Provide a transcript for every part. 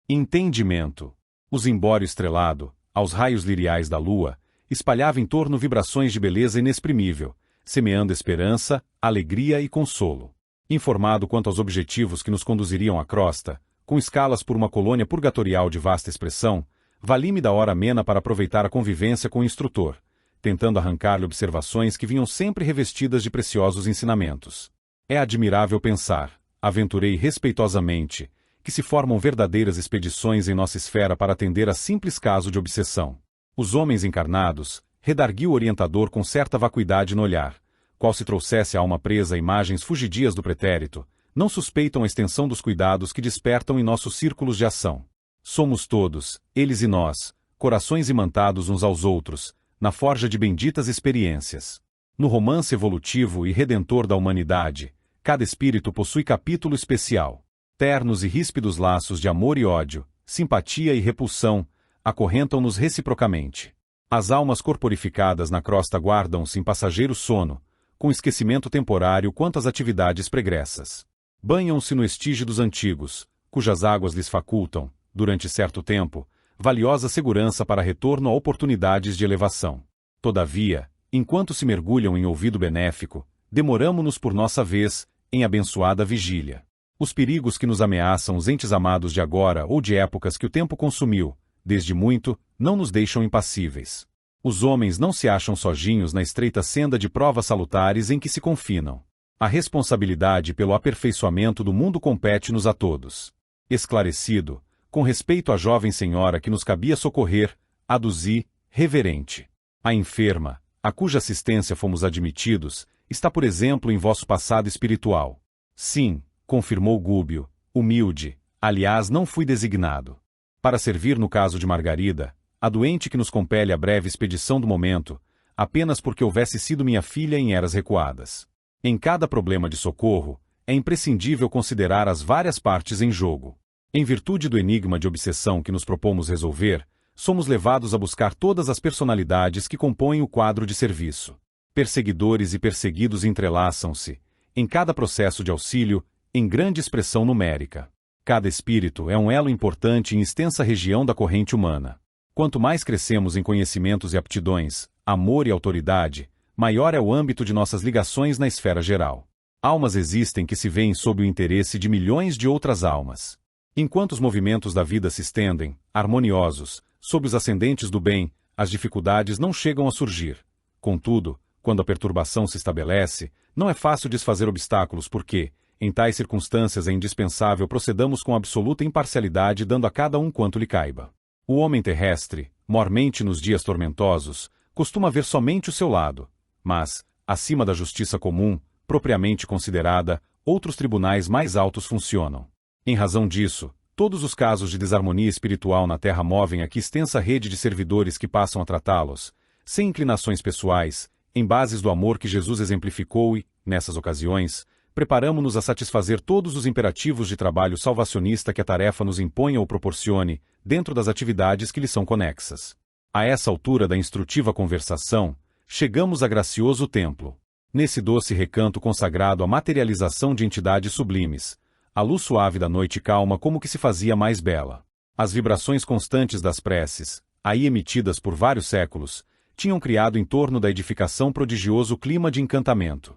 Entendimento. O zimbório estrelado, aos raios liriais da lua, espalhava em torno vibrações de beleza inexprimível, semeando esperança, alegria e consolo. Informado quanto aos objetivos que nos conduziriam à crosta, com escalas por uma colônia purgatorial de vasta expressão, vali-me da hora amena para aproveitar a convivência com o instrutor, tentando arrancar-lhe observações que vinham sempre revestidas de preciosos ensinamentos. É admirável pensar, aventurei respeitosamente, que se formam verdadeiras expedições em nossa esfera para atender a simples caso de obsessão. Os homens encarnados, redarguiu o orientador com certa vacuidade no olhar, qual se trouxesse a alma presa a imagens fugidias do pretérito, não suspeitam a extensão dos cuidados que despertam em nossos círculos de ação. Somos todos, eles e nós, corações imantados uns aos outros, na forja de benditas experiências. No romance evolutivo e redentor da humanidade, cada espírito possui capítulo especial. Ternos e ríspidos laços de amor e ódio, simpatia e repulsão, acorrentam-nos reciprocamente. As almas corporificadas na crosta guardam-se em passageiro sono, com esquecimento temporário quanto às atividades pregressas. Banham-se no estígio dos antigos, cujas águas lhes facultam, durante certo tempo, valiosa segurança para retorno a oportunidades de elevação. Todavia, enquanto se mergulham em ouvido benéfico, demoramo-nos por nossa vez, em abençoada vigília. Os perigos que nos ameaçam os entes amados de agora ou de épocas que o tempo consumiu, desde muito, não nos deixam impassíveis. Os homens não se acham sozinhos na estreita senda de provas salutares em que se confinam. A responsabilidade pelo aperfeiçoamento do mundo compete-nos a todos. Esclarecido, com respeito à jovem senhora que nos cabia socorrer, aduzi, reverente. A enferma, a cuja assistência fomos admitidos, está por exemplo em vosso passado espiritual. Sim, confirmou Gúbio, humilde, aliás não fui designado. Para servir no caso de Margarida, a doente que nos compele a breve expedição do momento, apenas porque houvesse sido minha filha em eras recuadas. Em cada problema de socorro, é imprescindível considerar as várias partes em jogo. Em virtude do enigma de obsessão que nos propomos resolver, somos levados a buscar todas as personalidades que compõem o quadro de serviço. Perseguidores e perseguidos entrelaçam-se, em cada processo de auxílio, em grande expressão numérica. Cada espírito é um elo importante em extensa região da corrente humana. Quanto mais crescemos em conhecimentos e aptidões, amor e autoridade, maior é o âmbito de nossas ligações na esfera geral. Almas existem que se veem sob o interesse de milhões de outras almas. Enquanto os movimentos da vida se estendem, harmoniosos, sob os ascendentes do bem, as dificuldades não chegam a surgir. Contudo, quando a perturbação se estabelece, não é fácil desfazer obstáculos porque, em tais circunstâncias é indispensável procedamos com absoluta imparcialidade dando a cada um quanto lhe caiba. O homem terrestre, mormente nos dias tormentosos, costuma ver somente o seu lado, mas, acima da justiça comum, propriamente considerada, outros tribunais mais altos funcionam. Em razão disso, todos os casos de desarmonia espiritual na Terra movem aqui extensa rede de servidores que passam a tratá-los, sem inclinações pessoais, em bases do amor que Jesus exemplificou e, nessas ocasiões, preparamo-nos a satisfazer todos os imperativos de trabalho salvacionista que a tarefa nos imponha ou proporcione, dentro das atividades que lhe são conexas. A essa altura da instrutiva conversação, chegamos a gracioso templo. Nesse doce recanto consagrado à materialização de entidades sublimes, a luz suave da noite calma como que se fazia mais bela. As vibrações constantes das preces, aí emitidas por vários séculos, tinham criado em torno da edificação prodigioso clima de encantamento.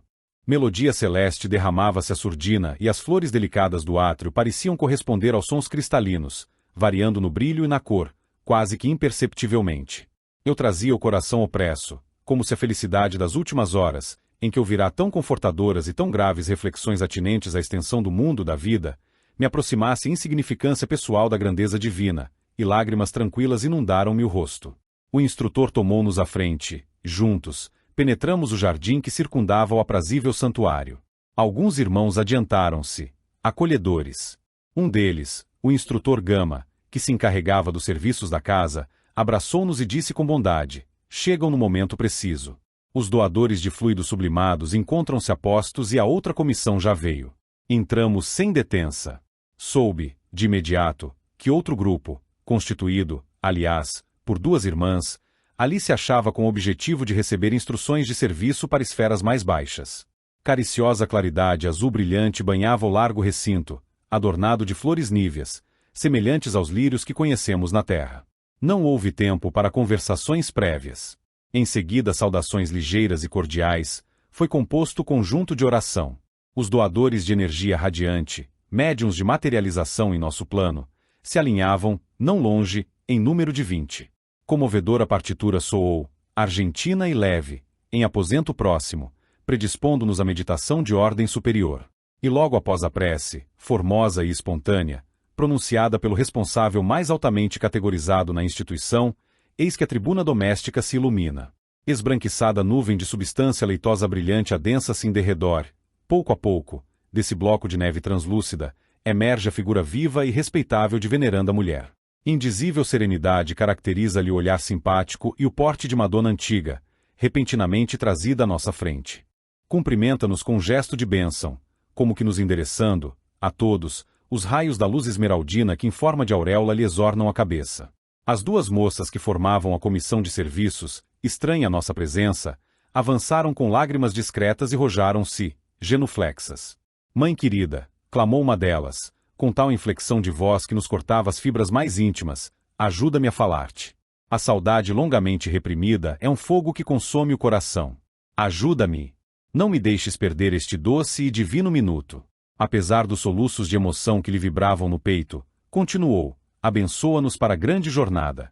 Melodia celeste derramava-se à surdina e as flores delicadas do átrio pareciam corresponder aos sons cristalinos, variando no brilho e na cor, quase que imperceptivelmente. Eu trazia o coração opresso, como se a felicidade das últimas horas, em que ouvirá tão confortadoras e tão graves reflexões atinentes à extensão do mundo da vida, me aproximasse insignificância pessoal da grandeza divina, e lágrimas tranquilas inundaram-me o rosto. O instrutor tomou-nos à frente, juntos, penetramos o jardim que circundava o aprazível santuário. Alguns irmãos adiantaram-se, acolhedores. Um deles, o instrutor Gama, que se encarregava dos serviços da casa, abraçou-nos e disse com bondade: chegam no momento preciso. Os doadores de fluidos sublimados encontram-se a postos e a outra comissão já veio. Entramos sem detença. Soube, de imediato, que outro grupo, constituído, aliás, por duas irmãs, ali se achava com o objetivo de receber instruções de serviço para esferas mais baixas. Cariciosa claridade azul brilhante banhava o largo recinto, adornado de flores níveas, semelhantes aos lírios que conhecemos na terra. Não houve tempo para conversações prévias. Em seguida, saudações ligeiras e cordiais, foi composto conjunto de oração. Os doadores de energia radiante, médiuns de materialização em nosso plano, se alinhavam, não longe, em número de 20. Comovedora partitura soou, argentina e leve, em aposento próximo, predispondo-nos à meditação de ordem superior. E logo após a prece, formosa e espontânea, pronunciada pelo responsável mais altamente categorizado na instituição, eis que a tribuna doméstica se ilumina. Esbranquiçada nuvem de substância leitosa brilhante adensa-se em derredor. Pouco a pouco, desse bloco de neve translúcida, emerge a figura viva e respeitável de veneranda mulher. Indizível serenidade caracteriza-lhe o olhar simpático e o porte de Madonna antiga, repentinamente trazida à nossa frente. Cumprimenta-nos com um gesto de bênção, como que nos endereçando, a todos, os raios da luz esmeraldina que em forma de auréola lhes ornam a cabeça. As duas moças que formavam a comissão de serviços, estranha à nossa presença, avançaram com lágrimas discretas e rojaram-se, genuflexas. Mãe querida, clamou uma delas, com tal inflexão de voz que nos cortava as fibras mais íntimas, ajuda-me a falar-te. A saudade longamente reprimida é um fogo que consome o coração. Ajuda-me. Não me deixes perder este doce e divino minuto. Apesar dos soluços de emoção que lhe vibravam no peito, continuou, abençoa-nos para a grande jornada.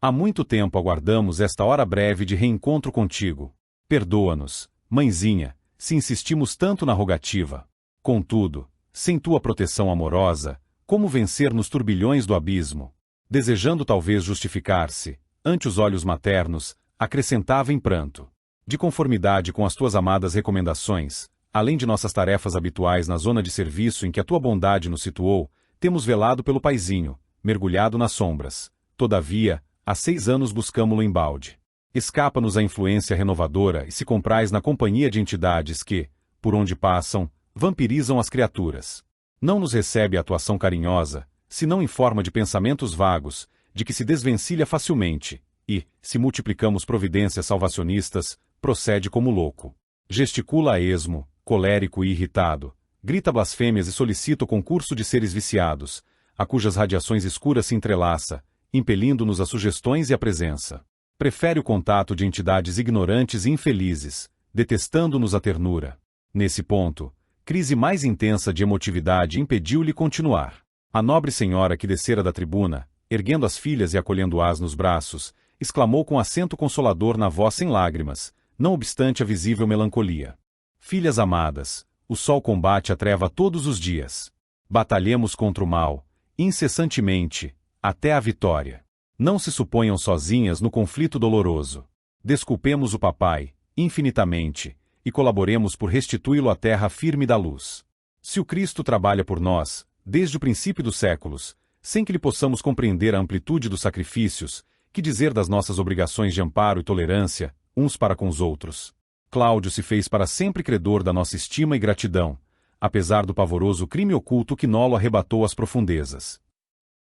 Há muito tempo aguardamos esta hora breve de reencontro contigo. Perdoa-nos, mãezinha, se insistimos tanto na rogativa. Contudo, sem tua proteção amorosa, como vencer nos turbilhões do abismo? Desejando talvez justificar-se, ante os olhos maternos, acrescentava em pranto. De conformidade com as tuas amadas recomendações, além de nossas tarefas habituais na zona de serviço em que a tua bondade nos situou, temos velado pelo paizinho, mergulhado nas sombras. Todavia, há 6 anos buscamo-lo embalde. Escapa-nos a influência renovadora e se comprais na companhia de entidades que, por onde passam, vampirizam as criaturas. Não nos recebe a atuação carinhosa, senão em forma de pensamentos vagos, de que se desvencilha facilmente, e, se multiplicamos providências salvacionistas, procede como louco. Gesticula a esmo, colérico e irritado, grita blasfêmias e solicita o concurso de seres viciados, a cujas radiações escuras se entrelaça, impelindo-nos a sugestões e a presença. Prefere o contato de entidades ignorantes e infelizes, detestando-nos a ternura. Nesse ponto, crise mais intensa de emotividade impediu-lhe continuar. A nobre senhora que descera da tribuna, erguendo as filhas e acolhendo-as nos braços, exclamou com acento consolador na voz sem lágrimas, não obstante a visível melancolia. Filhas amadas, o sol combate a treva todos os dias. Batalhemos contra o mal, incessantemente, até a vitória. Não se suponham sozinhas no conflito doloroso. Desculpemos o papai, infinitamente, e colaboremos por restituí-lo à terra firme da luz. Se o Cristo trabalha por nós, desde o princípio dos séculos, sem que lhe possamos compreender a amplitude dos sacrifícios, que dizer das nossas obrigações de amparo e tolerância, uns para com os outros? Cláudio se fez para sempre credor da nossa estima e gratidão, apesar do pavoroso crime oculto que Nolo arrebatou às profundezas.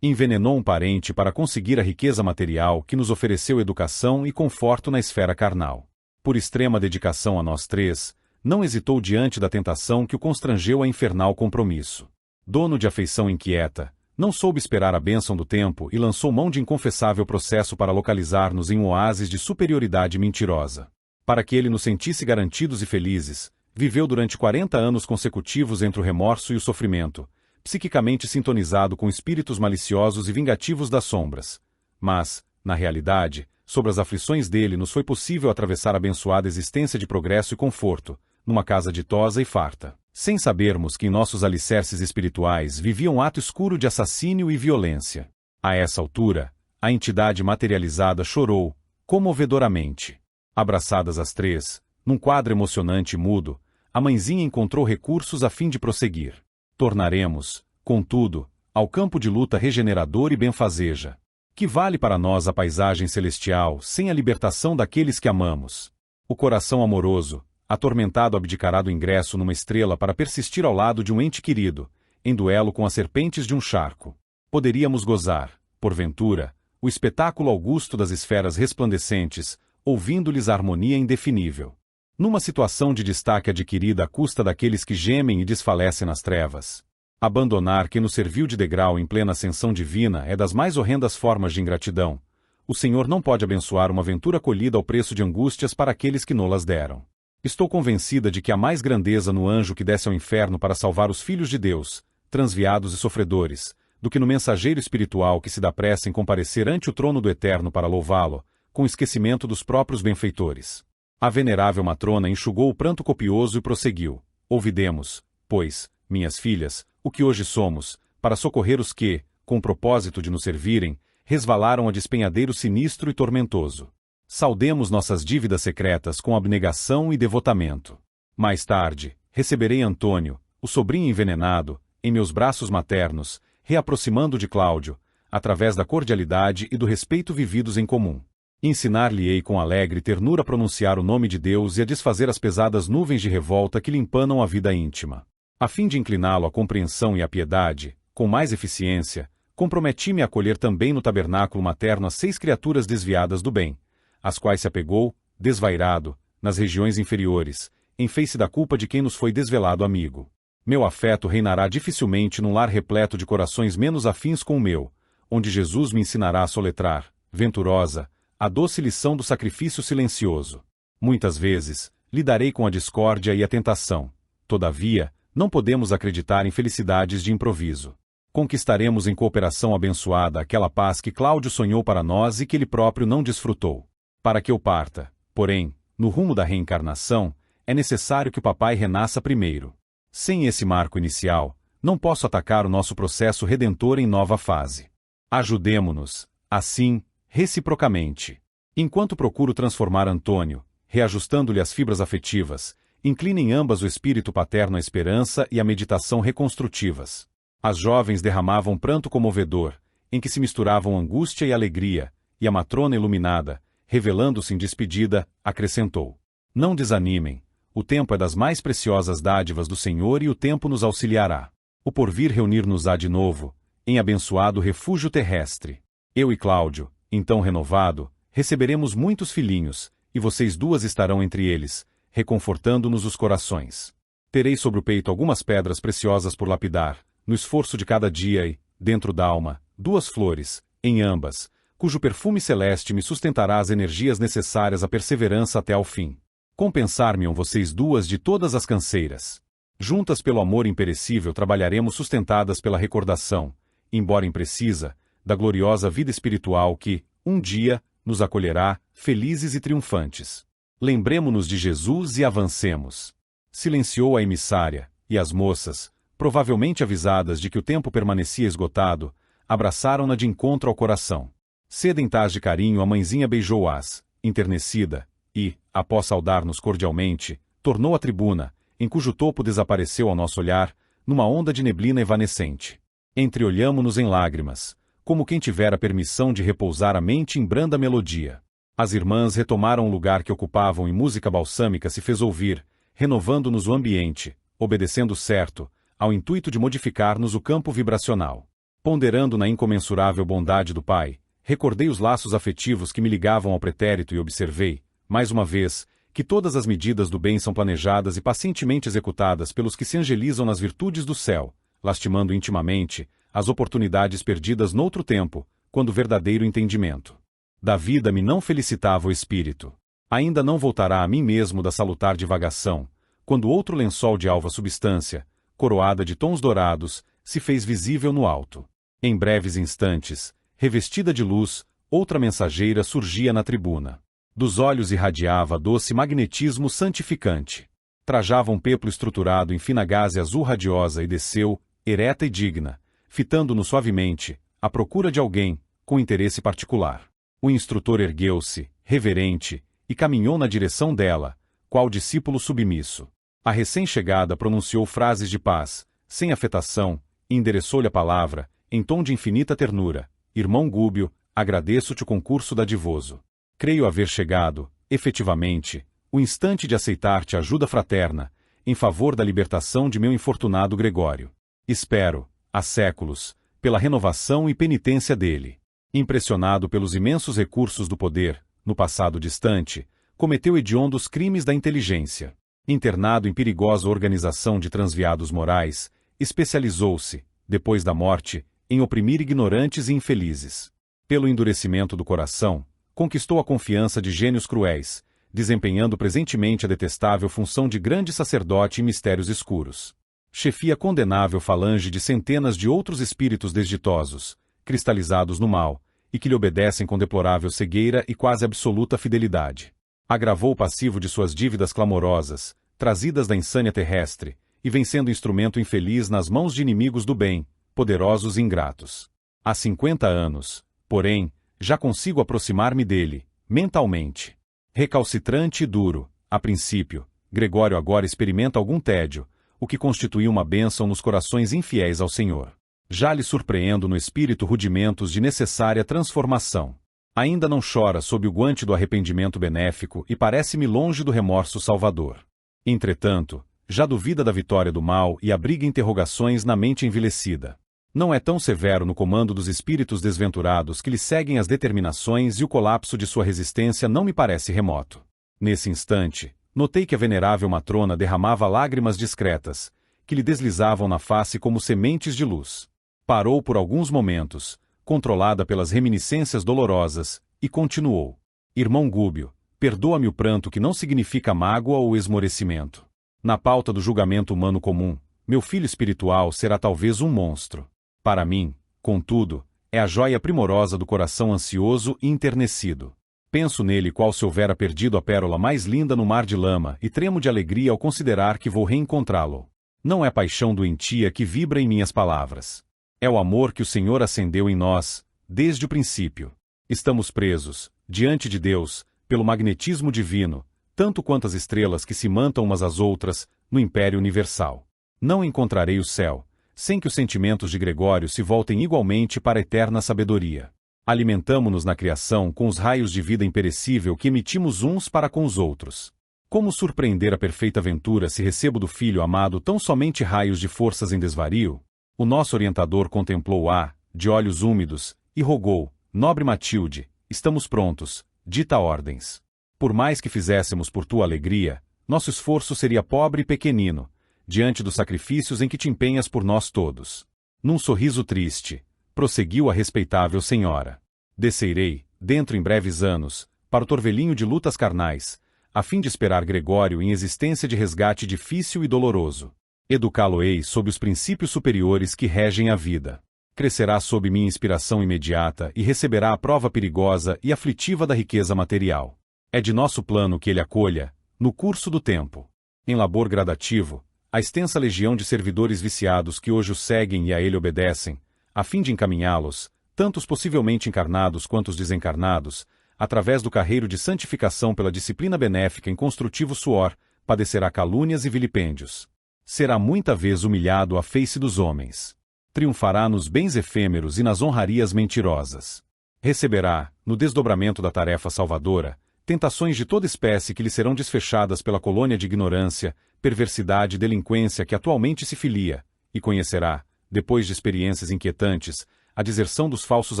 Envenenou um parente para conseguir a riqueza material que nos ofereceu educação e conforto na esfera carnal. Por extrema dedicação a nós três, não hesitou diante da tentação que o constrangeu a infernal compromisso. Dono de afeição inquieta, não soube esperar a bênção do tempo e lançou mão de inconfessável processo para localizar-nos em um oásis de superioridade mentirosa. Para que ele nos sentisse garantidos e felizes, viveu durante 40 anos consecutivos entre o remorso e o sofrimento, psiquicamente sintonizado com espíritos maliciosos e vingativos das sombras. Mas, na realidade, sobre as aflições dele nos foi possível atravessar a abençoada existência de progresso e conforto, numa casa ditosa e farta, sem sabermos que em nossos alicerces espirituais vivia um ato escuro de assassínio e violência. A essa altura, a entidade materializada chorou, comovedoramente. Abraçadas as três, num quadro emocionante e mudo, a mãezinha encontrou recursos a fim de prosseguir. Tornaremos, contudo, ao campo de luta regenerador e benfazeja. Que vale para nós a paisagem celestial sem a libertação daqueles que amamos? O coração amoroso, atormentado abdicará do ingresso numa estrela para persistir ao lado de um ente querido, em duelo com as serpentes de um charco. Poderíamos gozar, porventura, o espetáculo augusto das esferas resplandecentes, ouvindo-lhes a harmonia indefinível. Numa situação de destaque adquirida à custa daqueles que gemem e desfalecem nas trevas. Abandonar quem nos serviu de degrau em plena ascensão divina é das mais horrendas formas de ingratidão. O Senhor não pode abençoar uma ventura colhida ao preço de angústias para aqueles que nolas deram. Estou convencida de que há mais grandeza no anjo que desce ao inferno para salvar os filhos de Deus, transviados e sofredores, do que no mensageiro espiritual que se dá pressa em comparecer ante o trono do Eterno para louvá-lo, com esquecimento dos próprios benfeitores. A venerável matrona enxugou o pranto copioso e prosseguiu: ouvidemos, pois, minhas filhas, o que hoje somos, para socorrer os que, com o propósito de nos servirem, resvalaram a despenhadeiro sinistro e tormentoso. Saudemos nossas dívidas secretas com abnegação e devotamento. Mais tarde, receberei Antônio, o sobrinho envenenado, em meus braços maternos, reaproximando de Cláudio, através da cordialidade e do respeito vividos em comum. Ensinar-lhe-ei com alegre ternura a pronunciar o nome de Deus e a desfazer as pesadas nuvens de revolta que lhe empanam a vida íntima. A fim de incliná-lo à compreensão e à piedade, com mais eficiência, comprometi-me a acolher também no tabernáculo materno as 6 criaturas desviadas do bem, às quais se apegou, desvairado, nas regiões inferiores, em face da culpa de quem nos foi desvelado amigo. Meu afeto reinará dificilmente num lar repleto de corações menos afins com o meu, onde Jesus me ensinará a soletrar, venturosa, a doce lição do sacrifício silencioso. Muitas vezes, lidarei com a discórdia e a tentação. Todavia, não podemos acreditar em felicidades de improviso. Conquistaremos em cooperação abençoada aquela paz que Cláudio sonhou para nós e que ele próprio não desfrutou. Para que eu parta, porém, no rumo da reencarnação, é necessário que o papai renasça primeiro. Sem esse marco inicial, não posso atacar o nosso processo redentor em nova fase. Ajudemo-nos, assim, reciprocamente. Enquanto procuro transformar Antônio, reajustando-lhe as fibras afetivas, inclina em ambas o espírito paterno à esperança e à meditação reconstrutivas. As jovens derramavam pranto comovedor, em que se misturavam angústia e alegria, e a matrona iluminada, revelando-se em despedida, acrescentou: não desanimem, o tempo é das mais preciosas dádivas do Senhor e o tempo nos auxiliará. O porvir reunir-nos-á de novo, em abençoado refúgio terrestre. Eu e Cláudio, então renovado, receberemos muitos filhinhos, e vocês duas estarão entre eles, reconfortando-nos os corações. Terei sobre o peito algumas pedras preciosas por lapidar, no esforço de cada dia e, dentro d'alma, 2 flores, em ambas, cujo perfume celeste me sustentará as energias necessárias à perseverança até ao fim. Compensar-me-ão vocês duas de todas as canseiras. Juntas pelo amor imperecível trabalharemos sustentadas pela recordação, embora imprecisa, da gloriosa vida espiritual que, um dia, nos acolherá, felizes e triunfantes. Lembremo-nos de Jesus e avancemos. Silenciou a emissária, e as moças, provavelmente avisadas de que o tempo permanecia esgotado, abraçaram-na de encontro ao coração. Sedentas de carinho, a mãezinha beijou-as, enternecida, e, após saudar-nos cordialmente, tornou à tribuna, em cujo topo desapareceu ao nosso olhar, numa onda de neblina evanescente. Entreolhamo-nos em lágrimas, como quem tivera permissão de repousar a mente em branda melodia. As irmãs retomaram o lugar que ocupavam e música balsâmica se fez ouvir, renovando-nos o ambiente, obedecendo certo, ao intuito de modificar-nos o campo vibracional. Ponderando na incomensurável bondade do Pai, recordei os laços afetivos que me ligavam ao pretérito e observei, mais uma vez, que todas as medidas do bem são planejadas e pacientemente executadas pelos que se angelizam nas virtudes do céu, lastimando intimamente as oportunidades perdidas noutro tempo, quando verdadeiro entendimento da vida me não felicitava o espírito. Ainda não voltará a mim mesmo da salutar divagação, quando outro lençol de alva substância, coroada de tons dourados, se fez visível no alto. Em breves instantes, revestida de luz, outra mensageira surgia na tribuna. Dos olhos irradiava doce magnetismo santificante. Trajava um peplo estruturado em fina gaze azul radiosa e desceu, ereta e digna, fitando-nos suavemente, à procura de alguém, com interesse particular. O instrutor ergueu-se, reverente, e caminhou na direção dela, qual discípulo submisso. A recém-chegada pronunciou frases de paz, sem afetação, e endereçou-lhe a palavra, em tom de infinita ternura: irmão Gúbio, agradeço-te o concurso dadivoso. Creio haver chegado, efetivamente, o instante de aceitar-te ajuda fraterna, em favor da libertação de meu infortunado Gregório. Espero, há séculos, pela renovação e penitência dele. Impressionado pelos imensos recursos do poder, no passado distante, cometeu hediondos crimes da inteligência. Internado em perigosa organização de transviados morais, especializou-se, depois da morte, em oprimir ignorantes e infelizes. Pelo endurecimento do coração, conquistou a confiança de gênios cruéis, desempenhando presentemente a detestável função de grande sacerdote em mistérios escuros. Chefia condenável falange de centenas de outros espíritos desditosos, cristalizados no mal, e que lhe obedecem com deplorável cegueira e quase absoluta fidelidade. Agravou o passivo de suas dívidas clamorosas, trazidas da insânia terrestre, e vem sendo instrumento infeliz nas mãos de inimigos do bem, poderosos e ingratos. Há 50 anos, porém, já consigo aproximar-me dele, mentalmente. Recalcitrante e duro, a princípio, Gregório agora experimenta algum tédio, o que constitui uma bênção nos corações infiéis ao Senhor. Já lhe surpreendo no espírito rudimentos de necessária transformação. Ainda não chora sob o guante do arrependimento benéfico e parece-me longe do remorso salvador. Entretanto, já duvida da vitória do mal e abriga interrogações na mente envilecida. Não é tão severo no comando dos espíritos desventurados que lhe seguem as determinações e o colapso de sua resistência não me parece remoto. Nesse instante, notei que a venerável matrona derramava lágrimas discretas, que lhe deslizavam na face como sementes de luz. Parou por alguns momentos, controlada pelas reminiscências dolorosas, e continuou. Irmão Gúbio, perdoa-me o pranto que não significa mágoa ou esmorecimento. Na pauta do julgamento humano comum, meu filho espiritual será talvez um monstro. Para mim, contudo, é a joia primorosa do coração ansioso e enternecido. Penso nele qual se houvera perdido a pérola mais linda no mar de lama e tremo de alegria ao considerar que vou reencontrá-lo. Não é paixão doentia que vibra em minhas palavras. É o amor que o Senhor acendeu em nós, desde o princípio. Estamos presos, diante de Deus, pelo magnetismo divino, tanto quanto as estrelas que se mantam umas às outras, no império universal. Não encontrarei o céu, sem que os sentimentos de Gregório se voltem igualmente para a eterna sabedoria. Alimentamo-nos na criação com os raios de vida imperecível que emitimos uns para com os outros. Como surpreender a perfeita ventura se recebo do filho amado tão somente raios de forças em desvario? O nosso orientador contemplou-a, de olhos úmidos, e rogou: nobre Matilde, estamos prontos, dita ordens. Por mais que fizéssemos por tua alegria, nosso esforço seria pobre e pequenino, diante dos sacrifícios em que te empenhas por nós todos. Num sorriso triste, prosseguiu a respeitável senhora. Descerei, dentro em breves anos, para o torvelinho de lutas carnais, a fim de esperar Gregório em existência de resgate difícil e doloroso. Educá-lo-ei sob os princípios superiores que regem a vida. Crescerá sob minha inspiração imediata e receberá a prova perigosa e aflitiva da riqueza material. É de nosso plano que ele acolha, no curso do tempo, em labor gradativo, a extensa legião de servidores viciados que hoje o seguem e a ele obedecem, a fim de encaminhá-los, tanto os possivelmente encarnados quanto os desencarnados, através do carreiro de santificação pela disciplina benéfica em construtivo suor, padecerá calúnias e vilipêndios. Será muita vez humilhado à face dos homens. Triunfará nos bens efêmeros e nas honrarias mentirosas. Receberá, no desdobramento da tarefa salvadora, tentações de toda espécie que lhe serão desfechadas pela colônia de ignorância, perversidade e delinquência que atualmente se filia, e conhecerá, depois de experiências inquietantes, a deserção dos falsos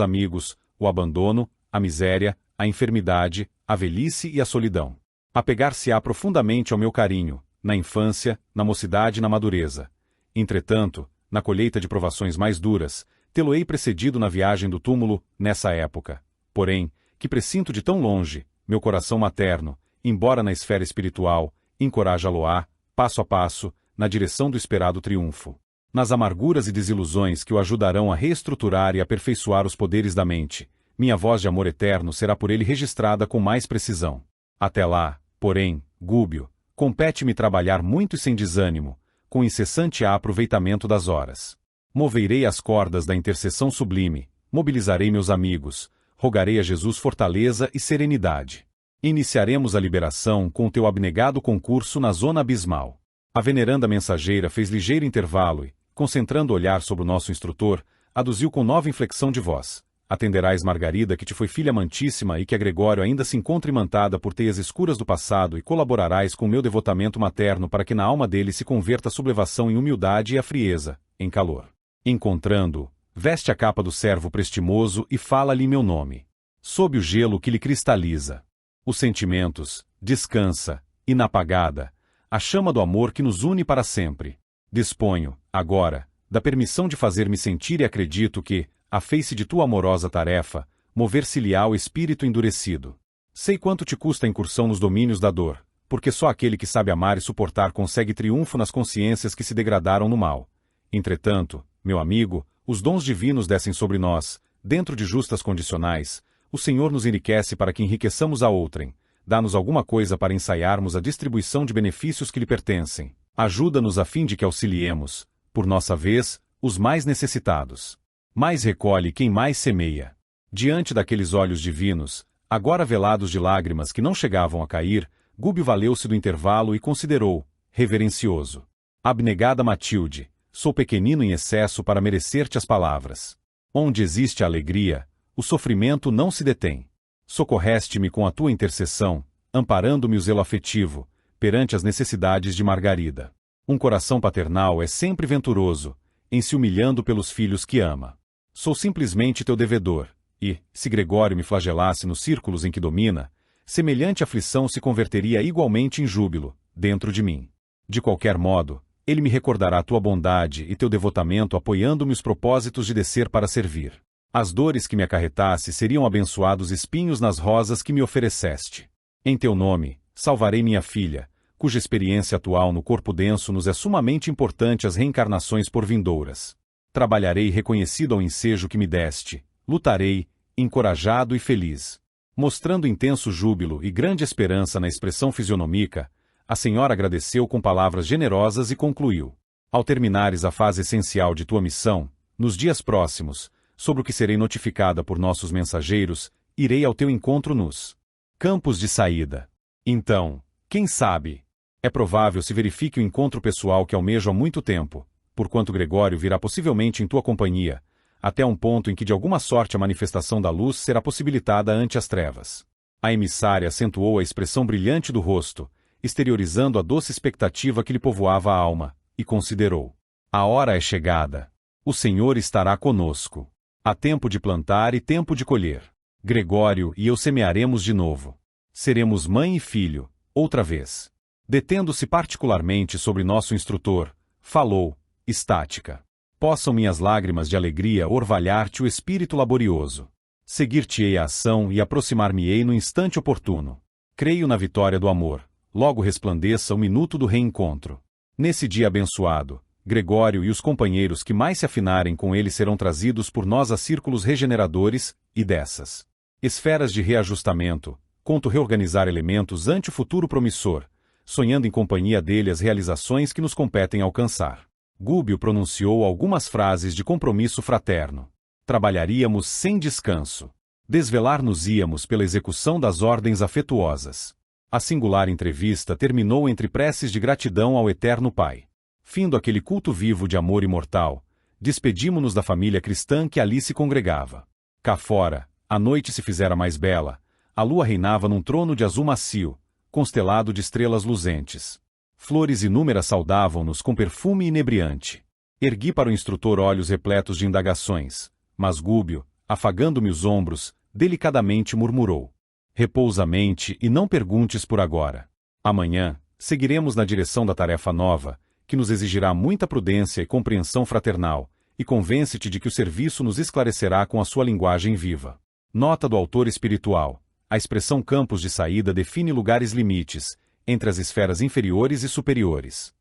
amigos, o abandono, a miséria, a enfermidade, a velhice e a solidão. Apegar-se-á profundamente ao meu carinho, na infância, na mocidade e na madureza. Entretanto, na colheita de provações mais duras, tê-lo-ei precedido na viagem do túmulo, nessa época. Porém, que presinto de tão longe, meu coração materno, embora na esfera espiritual, encoraja-lo-á, passo a passo, na direção do esperado triunfo. Nas amarguras e desilusões que o ajudarão a reestruturar e aperfeiçoar os poderes da mente, minha voz de amor eterno será por ele registrada com mais precisão. Até lá, porém, Gúbio, compete-me trabalhar muito e sem desânimo, com incessante aproveitamento das horas. Moverei as cordas da intercessão sublime, mobilizarei meus amigos, rogarei a Jesus fortaleza e serenidade. Iniciaremos a liberação com o teu abnegado concurso na zona abismal. A veneranda mensageira fez ligeiro intervalo e, concentrando o olhar sobre o nosso instrutor, aduziu com nova inflexão de voz: atenderás Margarida, que te foi filha amantíssima e que a Gregório ainda se encontra imantada por teias escuras do passado, e colaborarás com o meu devotamento materno para que na alma dele se converta a sublevação em humildade e a frieza, em calor. Encontrando-o, veste a capa do servo prestimoso e fala-lhe meu nome. Sob o gelo que lhe cristaliza os sentimentos, descansa, inapagada, a chama do amor que nos une para sempre. Disponho, agora, da permissão de fazer-me sentir e acredito que, à face de tua amorosa tarefa, mover-se-lhe-á o espírito endurecido. Sei quanto te custa a incursão nos domínios da dor, porque só aquele que sabe amar e suportar consegue triunfo nas consciências que se degradaram no mal. Entretanto, meu amigo, os dons divinos descem sobre nós, dentro de justas condicionais. O Senhor nos enriquece para que enriqueçamos a outrem, dá-nos alguma coisa para ensaiarmos a distribuição de benefícios que lhe pertencem. Ajuda-nos a fim de que auxiliemos, por nossa vez, os mais necessitados. Mais recolhe quem mais semeia. Diante daqueles olhos divinos, agora velados de lágrimas que não chegavam a cair, Gúbio valeu-se do intervalo e considerou, reverencioso: abnegada Matilde, sou pequenino em excesso para merecer-te as palavras. Onde existe a alegria, o sofrimento não se detém. Socorreste-me com a tua intercessão, amparando-me o zelo afetivo, perante as necessidades de Margarida. Um coração paternal é sempre venturoso, em se humilhando pelos filhos que ama. Sou simplesmente teu devedor, e, se Gregório me flagelasse nos círculos em que domina, semelhante aflição se converteria igualmente em júbilo, dentro de mim. De qualquer modo, ele me recordará tua bondade e teu devotamento apoiando-me os propósitos de descer para servir. As dores que me acarretasse seriam abençoados espinhos nas rosas que me ofereceste. Em teu nome, salvarei minha filha, cuja experiência atual no corpo denso nos é sumamente importante às reencarnações por vindouras. Trabalharei reconhecido ao ensejo que me deste, lutarei, encorajado e feliz. Mostrando intenso júbilo e grande esperança na expressão fisionômica, a senhora agradeceu com palavras generosas e concluiu: ao terminares a fase essencial de tua missão, nos dias próximos, sobre o que serei notificada por nossos mensageiros, irei ao teu encontro nos campos de saída. Então, quem sabe? É provável se verifique o encontro pessoal que almejo há muito tempo, porquanto Gregório virá possivelmente em tua companhia, até um ponto em que de alguma sorte a manifestação da luz será possibilitada ante as trevas. A emissária acentuou a expressão brilhante do rosto, exteriorizando a doce expectativa que lhe povoava a alma, e considerou: a hora é chegada. O Senhor estará conosco. Há tempo de plantar e tempo de colher. Gregório e eu semearemos de novo. Seremos mãe e filho, outra vez. Detendo-se particularmente sobre nosso instrutor, falou, estática: possam minhas lágrimas de alegria orvalhar-te o espírito laborioso. Seguir-te-ei a ação e aproximar-me-ei no instante oportuno. Creio na vitória do amor. Logo resplandeça o minuto do reencontro. Nesse dia abençoado, Gregório e os companheiros que mais se afinarem com ele serão trazidos por nós a círculos regeneradores, e dessas esferas de reajustamento, conto reorganizar elementos ante o futuro promissor, sonhando em companhia dele as realizações que nos competem alcançar. Gúbio pronunciou algumas frases de compromisso fraterno. Trabalharíamos sem descanso. Desvelar-nos-íamos pela execução das ordens afetuosas. A singular entrevista terminou entre preces de gratidão ao Eterno Pai. Findo aquele culto vivo de amor imortal, despedimo-nos da família cristã que ali se congregava. Cá fora, a noite se fizera mais bela, a lua reinava num trono de azul macio, constelado de estrelas luzentes. Flores inúmeras saudavam-nos com perfume inebriante. Ergui para o instrutor olhos repletos de indagações, mas Gúbio, afagando-me os ombros, delicadamente murmurou: repousa a mente e não perguntes por agora. Amanhã, seguiremos na direção da tarefa nova, que nos exigirá muita prudência e compreensão fraternal, e convence-te de que o serviço nos esclarecerá com a sua linguagem viva. Nota do autor espiritual: a expressão campos de saída define lugares limites, entre as esferas inferiores e superiores.